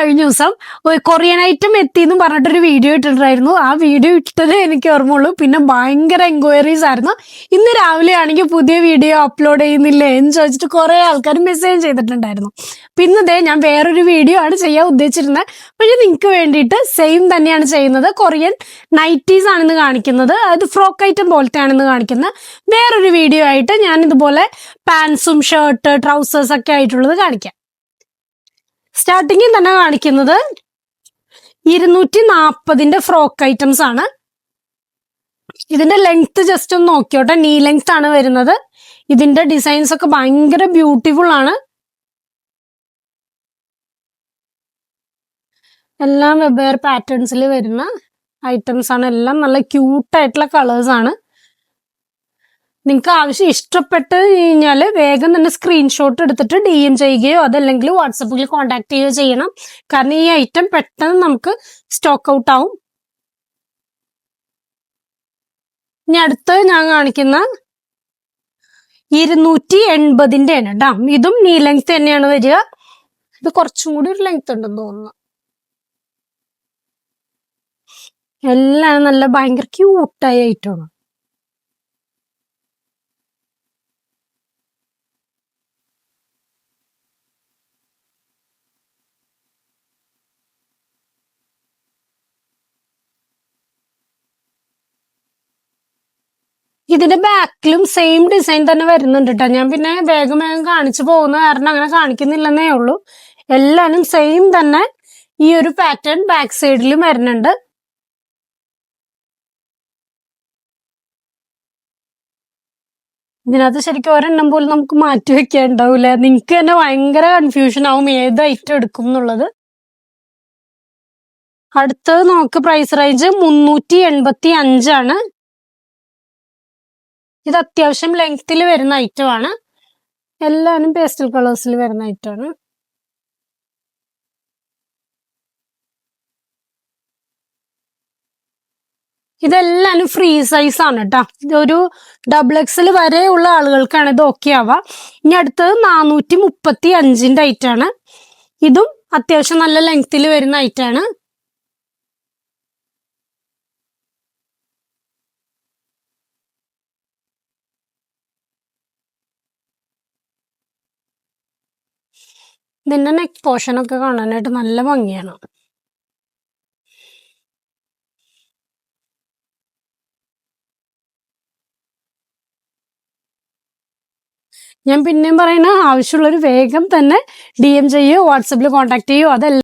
കഴിഞ്ഞ ദിവസം Korean item എത്തിയെന്നും പറഞ്ഞിട്ടൊരു വീഡിയോ ഇട്ടിട്ടുണ്ടായിരുന്നു. ആ വീഡിയോ ഇട്ടതേ എനിക്ക് ഓർമ്മയുള്ളൂ. പിന്നെ ഭയങ്കര എൻക്വയറീസ് ആയിരുന്നു. ഇന്ന് രാവിലെ ആണെങ്കിൽ പുതിയ വീഡിയോ അപ്ലോഡ് ചെയ്യുന്നില്ലേ എന്ന് ചോദിച്ചിട്ട് കുറെ ആൾക്കാർ മെസ്സേജ് ചെയ്തിട്ടുണ്ടായിരുന്നു. പിന്നെ ഞാൻ വേറൊരു വീഡിയോ ആണ് ചെയ്യാൻ ഉദ്ദേശിച്ചിരുന്നത്. പക്ഷെ നിങ്ങൾക്ക് വേണ്ടിയിട്ട് സെയിം തന്നെയാണ് ചെയ്യുന്നത്. കൊറിയൻ നൈറ്റീസ് ആണെന്ന് കാണിക്കുന്നത്, അത് ഫ്രോക്ക് ഐറ്റം പോലത്തെ ആണെന്ന് കാണിക്കുന്നത്. വേറൊരു വീഡിയോ ആയിട്ട് ഞാൻ ഇതുപോലെ പാൻസും ഷർട്ട് ട്രൗസേഴ്സ് ഒക്കെ ആയിട്ടുള്ളത് കാണിക്കാം. സ്റ്റാർട്ടിങ്ങിൽ തന്നെ കാണിക്കുന്നത് 240 ഫ്രോക്ക് ഐറ്റംസ് ആണ്. ഇതിന്റെ ലെങ്ത് ജസ്റ്റ് ഒന്ന് നോക്കിയോട്ടെ. നീ ലെങ്ത് ആണ് വരുന്നത്. ഇതിന്റെ ഡിസൈൻസ് ഒക്കെ ഭയങ്കര ബ്യൂട്ടിഫുൾ ആണ്. എല്ലാം വെവ്വേറെ പാറ്റേൺസിൽ വരുന്ന ഐറ്റംസ് ആണ്. എല്ലാം നല്ല ക്യൂട്ടായിട്ടുള്ള കളേഴ്സ് ആണ്. നിങ്ങൾക്ക് ആവശ്യം ഇഷ്ടപ്പെട്ട് കഴിഞ്ഞാൽ വേഗം തന്നെ സ്ക്രീൻഷോട്ട് എടുത്തിട്ട് DM ചെയ്യുകയോ അതല്ലെങ്കിൽ വാട്സപ്പിൽ കോൺടാക്ട് ചെയ്യുകയോ ചെയ്യണം. കാരണം ഈ ഐറ്റം പെട്ടെന്ന് നമുക്ക് സ്റ്റോക്ക് ഔട്ട് ആവും. ഇനി അടുത്ത് ഞാൻ കാണിക്കുന്ന 280 ആണ് കേട്ടോ. ഇതും നീ ലെങ്ത് തന്നെയാണ് വരിക. ഇത് കുറച്ചും കൂടി ഒരു ലെങ്ത് ഉണ്ടെന്ന് തോന്നുന്നു. എല്ലാം നല്ല ഭയങ്കര ക്യൂട്ടായ ഐറ്റമാണ്. ഇതിന്റെ ബാക്കിലും സെയിം ഡിസൈൻ തന്നെ വരുന്നുണ്ട് കേട്ടോ. ഞാൻ പിന്നെ വേഗം കാണിച്ചു പോകുന്ന കാരണം അങ്ങനെ കാണിക്കുന്നില്ലെന്നേ ഉള്ളൂ. എല്ലാനും സെയിം തന്നെ ഈ ഒരു പാറ്റേൺ ബാക്ക് സൈഡിലും വരുന്നുണ്ട്. ഇതിനകത്ത് ശരിക്കും ഒരെണ്ണം പോലും നമുക്ക് മാറ്റി വെക്കാൻ ഉണ്ടാവില്ല. നിങ്ങൾക്ക് തന്നെ ഭയങ്കര കൺഫ്യൂഷൻ ആവും ഏത് ഐറ്റം എടുക്കും എന്നുള്ളത്. അടുത്തത് നമുക്ക് പ്രൈസ് റേഞ്ച് 385 ആണ്. ഇത് അത്യാവശ്യം ലെങ്ത്തിൽ വരുന്ന ഐറ്റം ആണ്. എല്ലാവരും പേസ്റ്റൽ കളേഴ്സിൽ വരുന്ന ഐറ്റമാണ്. ഇതെല്ലാനും ഫ്രീ സൈസ് ആണ് കേട്ടോ. ഇതൊരു XXL വരെയുള്ള ആളുകൾക്കാണ് ഇത് ഓക്കെ ആവുക. ഇനി അടുത്തത് 435 ഐറ്റം ആണ്. ഇതും അത്യാവശ്യം നല്ല ലെങ്ത്തിൽ വരുന്ന ഐറ്റം ആണ്. ഇതിന്റെ നെക്ക് പോർഷൻ ഒക്കെ കാണാനായിട്ട് നല്ല ഭംഗിയാണ്. ഞാൻ പിന്നെയും പറയുന്ന ആവശ്യമുള്ളൊരു വേഗം തന്നെ DM ചെയ്യുകയോ വാട്സപ്പിൽ കോൺടാക്ട് ചെയ്യുകയോ അതല്ല